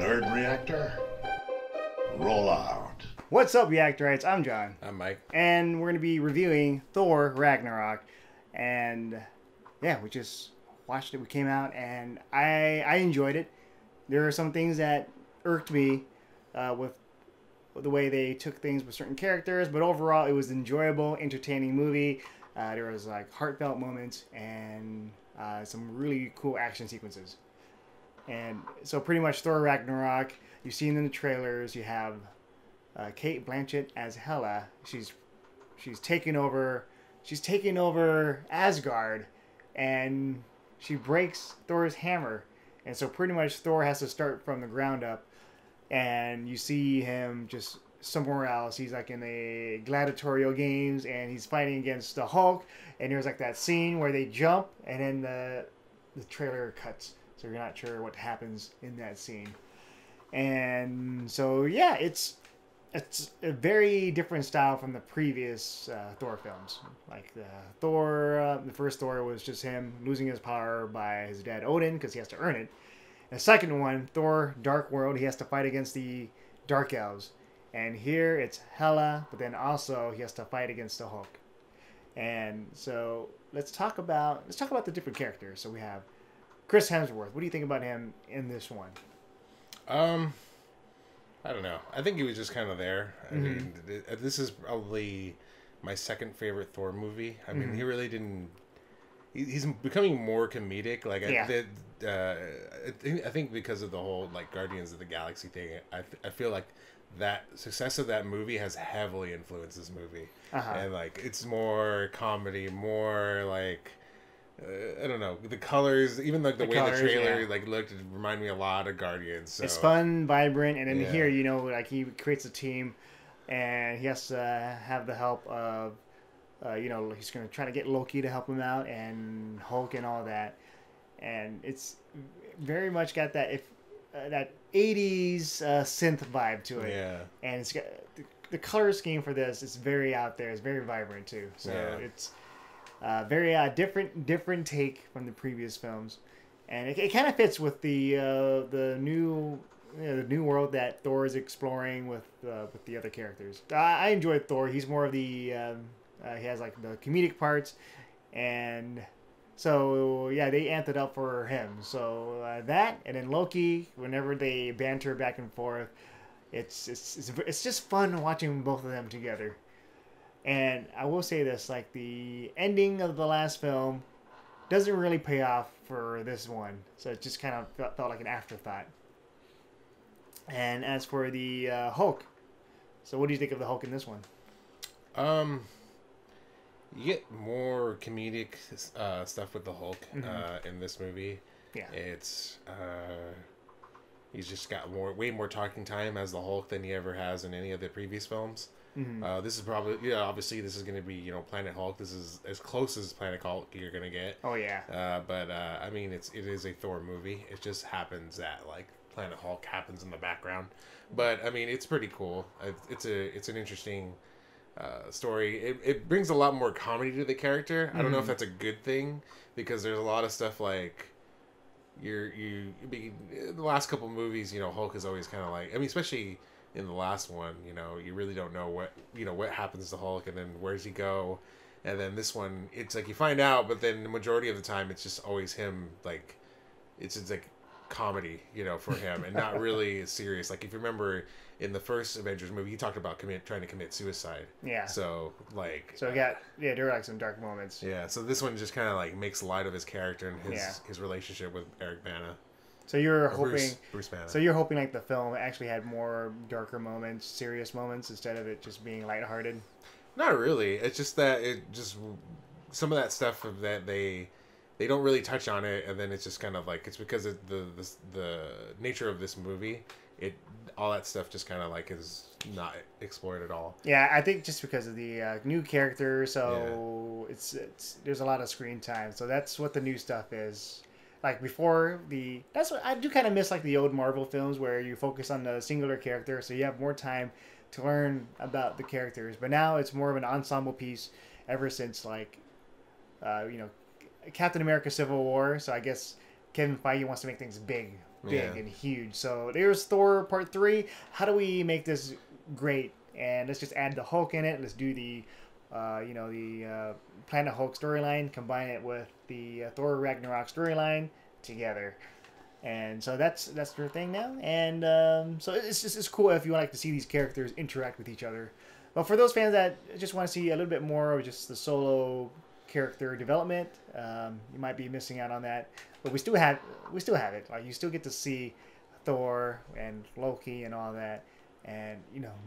Nerd Reactor, roll out. What's up, Reactorites? I'm John. I'm Mike. And we're going to be reviewing Thor Ragnarok. And yeah, we just watched it. We came out and I enjoyed it. There are some things that irked me with the way they took things with certain characters. But overall, it was an enjoyable, entertaining movie. There was like heartfelt moments and some really cool action sequences. And so pretty much Thor Ragnarok, you've seen in the trailers, you have Kate Blanchett as Hela. She's taken over Asgard, and she breaks Thor's hammer. And so pretty much Thor has to start from the ground up, and you see him just somewhere else. He's like in the gladiatorial games, and he's fighting against the Hulk. And there's like that scene where they jump, and then the trailer cuts, so you're not sure what happens in that scene. And so yeah, it's a very different style from the previous Thor films. Like the first Thor was just him losing his power by his dad Odin because he has to earn it. And the second one, Thor Dark World, he has to fight against the Dark Elves. And here it's Hela, but then also he has to fight against the Hulk. And so let's talk about the different characters. So we have Chris Hemsworth. What do you think about him in this one? I don't know. I think he was just kind of there. I mean, this is probably my second favorite Thor movie. I mean, he really didn't. He's becoming more comedic. Like I think because of the whole like Guardians of the Galaxy thing, I feel like that success of that movie has heavily influenced this movie, and like it's more comedy, more like. I don't know, the colors, even like the way the trailer like looked, it reminded me a lot of Guardians. So. It's fun, vibrant, and then here, you know, like he creates a team, and he has to have the help of, you know, he's going to try to get Loki to help him out, and Hulk and all that, and it's very much got that that 80s synth vibe to it. Yeah, and it's got the color scheme for this is very out there. It's very vibrant too. So it's. Very different take from the previous films, and it kind of fits with the new world that Thor is exploring with the other characters. I enjoyed Thor. He's more of the he has like the comedic parts, and so yeah, they amped it up for him. So that, and then Loki, whenever they banter back and forth, it's just fun watching both of them together. And I will say this, like the ending of the last film doesn't really pay off for this one. So it just kind of felt like an afterthought. And as for the Hulk, so what do you think of the Hulk in this one? You get more comedic stuff with the Hulk in this movie. Yeah. It's he's just got way more talking time as the Hulk than he ever has in any of the previous films. This is probably obviously this is going to be Planet Hulk. This is as close as Planet Hulk you're going to get. Oh yeah. But I mean it is a Thor movie. It just happens that like Planet Hulk happens in the background. But I mean it's pretty cool. It's an interesting story. It brings a lot more comedy to the character. I don't know if that's a good thing because there's a lot of stuff like the last couple movies. Hulk is always kind of like especially. In the last one, you really don't know what happens to Hulk and then where does he go, and then this one, it's like you find out, but then the majority of the time it's just always him, like it's like comedy, for him, and not really serious. Like if you remember in the first Avengers movie, he talked about trying to commit suicide. Yeah. So there were like some dark moments. Yeah. So this one just kind of like makes light of his character and his relationship with Eric Bana. So you're hoping, Bruce Banner. So you're hoping like the film actually had more darker moments, serious moments, instead of it just being lighthearted. Not really. It's just that some of that stuff that they don't really touch on it, and then it's just kind of like it's because of the nature of this movie. All that stuff just kind of like is not explored at all. Yeah, I think just because of the new character, so it's there's a lot of screen time. So that's what the new stuff is. Like before that's what I do kind of miss, like the old Marvel films where you focus on the singular character, so you have more time to learn about the characters. But now it's more of an ensemble piece ever since like, Captain America Civil War. So I guess Kevin Feige wants to make things big big and huge. So there's Thor Part 3. How do we make this great? And let's just add the Hulk in it. Let's do the, Planet Hulk storyline, combine it with the Thor Ragnarok storyline together. And so that's their thing now. And so it's cool if you like to see these characters interact with each other. But for those fans that just want to see a little bit more of just the solo character development, you might be missing out on that. But we still have it. Like, you still get to see Thor and Loki and all that, and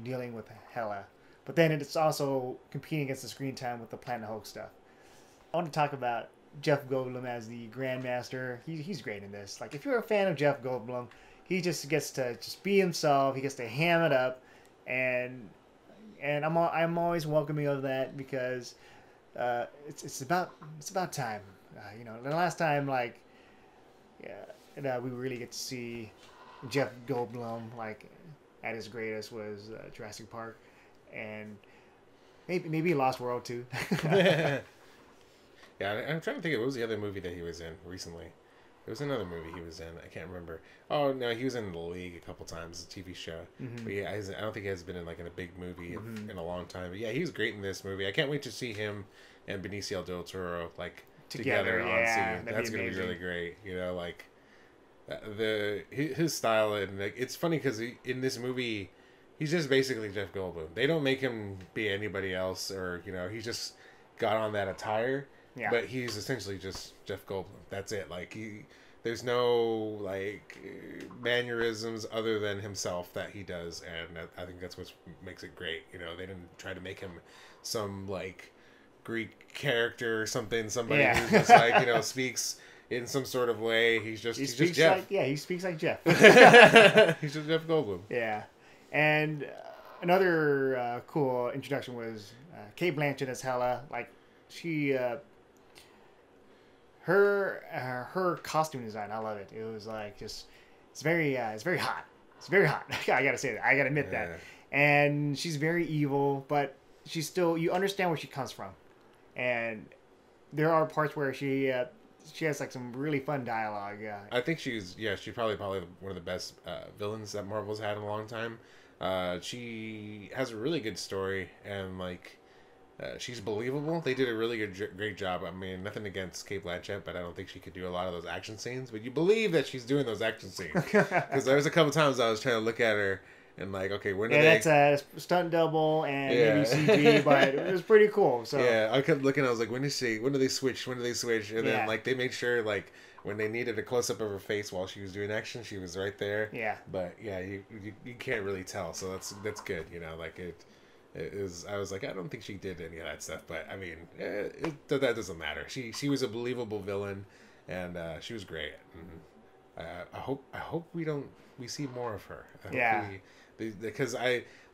dealing with Hela. But then it's also competing against the screen time with the Planet Hulk stuff. I want to talk about Jeff Goldblum as the Grandmaster. He's great in this. Like, if you're a fan of Jeff Goldblum, he just gets to just be himself. He gets to ham it up, and I'm always welcoming of that, because it's about time. The last time we really get to see Jeff Goldblum at his greatest was Jurassic Park, and maybe Lost World too. Yeah, I'm trying to think. What was the other movie that he was in recently? There was another movie he was in. I can't remember. Oh, no, he was in The League a couple times, a TV show. Mm-hmm. But yeah, I don't think he has been in a big movie in a long time. But yeah, he was great in this movie. I can't wait to see him and Benicio del Toro together on scene. That's going to be really great. His style, and it's funny because in this movie, he's just basically Jeff Goldblum. They don't make him be anybody else, or he just got on that attire. Yeah. But he's essentially just Jeff Goldblum. That's it. There's no mannerisms other than himself that he does, and I think that's what makes it great. They didn't try to make him some Greek character or something. Somebody who just speaks in some sort of way. He's just Jeff. He speaks like Jeff. He's just Jeff Goldblum. Yeah, and another cool introduction was Cate Blanchett as Hela. She. Her costume design, I love it. It was it's very hot. It's very hot. I gotta say that. I gotta admit that. And she's very evil, but she's still, you understand where she comes from. And there are parts where she has some really fun dialogue. I think she's probably one of the best villains that Marvel's had in a long time. She has a really good story, and she's believable. They did a really great job. I mean, nothing against Cate Blanchett, but I don't think she could do a lot of those action scenes. But you believe that she's doing those action scenes, because there was a couple times I was trying to look at her and when do they? That's a stunt double and maybe CG, but it was pretty cool. So I kept looking. I was like, when do they switch? When do they switch? And then they made sure when they needed a close up of her face while she was doing action, she was right there. Yeah. But you can't really tell, so that's good. It is. I was like, I don't think she did any of that stuff, but I mean, that doesn't matter. She was a believable villain, and she was great. I hope we see more of her. Because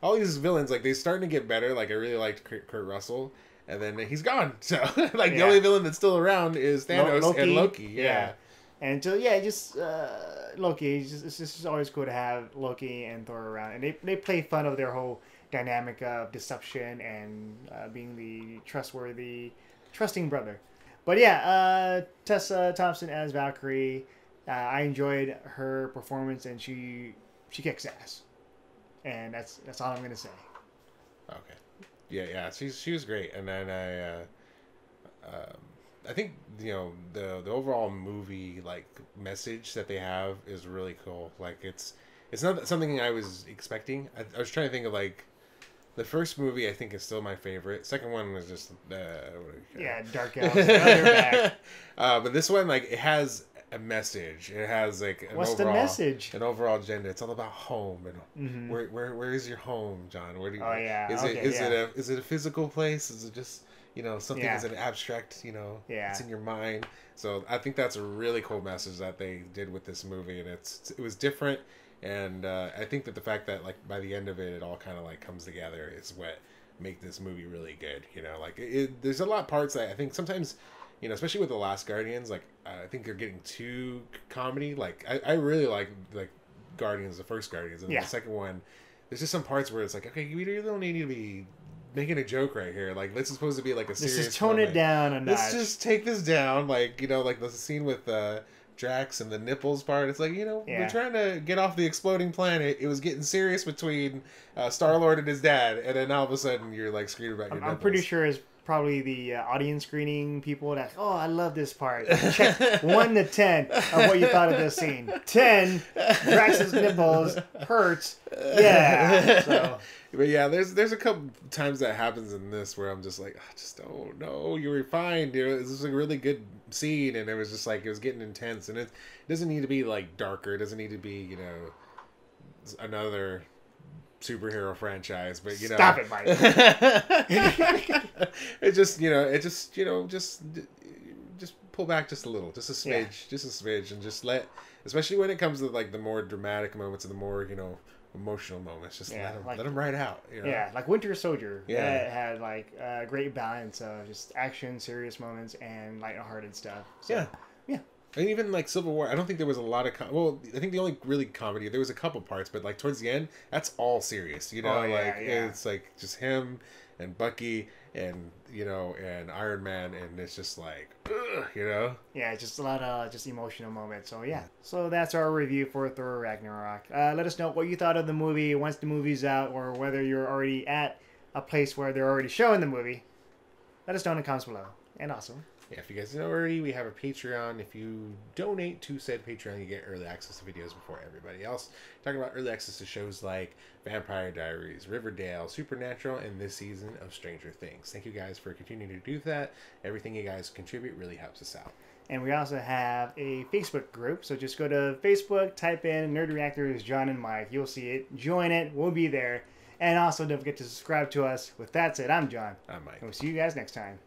all these villains, they're starting to get better. I really liked Kurt Russell, and then he's gone. So the only villain that's still around is Thanos and Loki. Yeah. And so just Loki. It's just always cool to have Loki and Thor around, and they play fun of their whole dynamic of deception and being the trusting brother. But Tessa Thompson as Valkyrie, I enjoyed her performance, and she kicks ass, and that's all I'm gonna say. Okay, yeah, she was great, and then I think the overall movie message that they have is really cool. It's not something I was expecting. I was trying to think of the first movie, I think, is still my favorite. Second one was just Dark Elves. But this one, it has a message. It has what's the message? An overall agenda. It's all about home and where is your home, John? Where do you? Is it a physical place? Is it just something that's an abstract? It's in your mind. So I think that's a really cool message that they did with this movie, and it was different. And I think that the fact that by the end of it, it all kind of comes together is what make this movie really good. There's a lot of parts that I think sometimes, especially with the last Guardians, I think they're getting too comedy. I really like Guardians, the first Guardians, and the second one. There's just some parts where it's okay, we really don't need to be making a joke right here. This is supposed to be a serious. Let's just tone it down a notch. Let's just take this down. The scene with Drax and the nipples part. It's like, we're trying to get off the exploding planet. It was getting serious between Star-Lord and his dad, and then all of a sudden you're like screaming about your nipples. I'm pretty sure it's probably the audience screening people that, oh, I love this part. Check 1 to 10 of what you thought of this scene. 10, Drax's nipples hurts. Yeah. So. But yeah, there's a couple times that happens in this where I'm just like, oh no, you were fine. This was a really good scene, and it was just like, it was getting intense, and it doesn't need to be like darker. It doesn't need to be, another superhero franchise, but Stop it, Mike. just pull back just a little, just a smidge, and just especially when it comes to like the more dramatic moments and the more emotional moments, just let them ride out. Yeah, like Winter Soldier. Yeah, that had like a great balance of just action, serious moments, and lighthearted stuff. So, yeah. And even like Civil War, I don't think there was a lot of I think the only really comedy, there was a couple parts, but like towards the end, that's all serious. It's like just him and Bucky and and Iron Man, and it's just like Yeah, just a lot of just emotional moments. So yeah, so that's our review for Thor Ragnarok. Let us know what you thought of the movie once the movie's out, or whether you're already at a place where they're already showing the movie. Let us know in the comments below. And also, yeah, if you guys know already, we have a Patreon. If you donate to said Patreon, you get early access to videos before everybody else. Talking about early access to shows like Vampire Diaries, Riverdale, Supernatural, and this season of Stranger Things. Thank you guys for continuing to do that. Everything you guys contribute really helps us out. And we also have a Facebook group. So just go to Facebook, type in Nerd Reactors John and Mike. You'll see it. Join it. We'll be there. And also don't forget to subscribe to us. With that said, I'm John. I'm Mike. And we'll see you guys next time.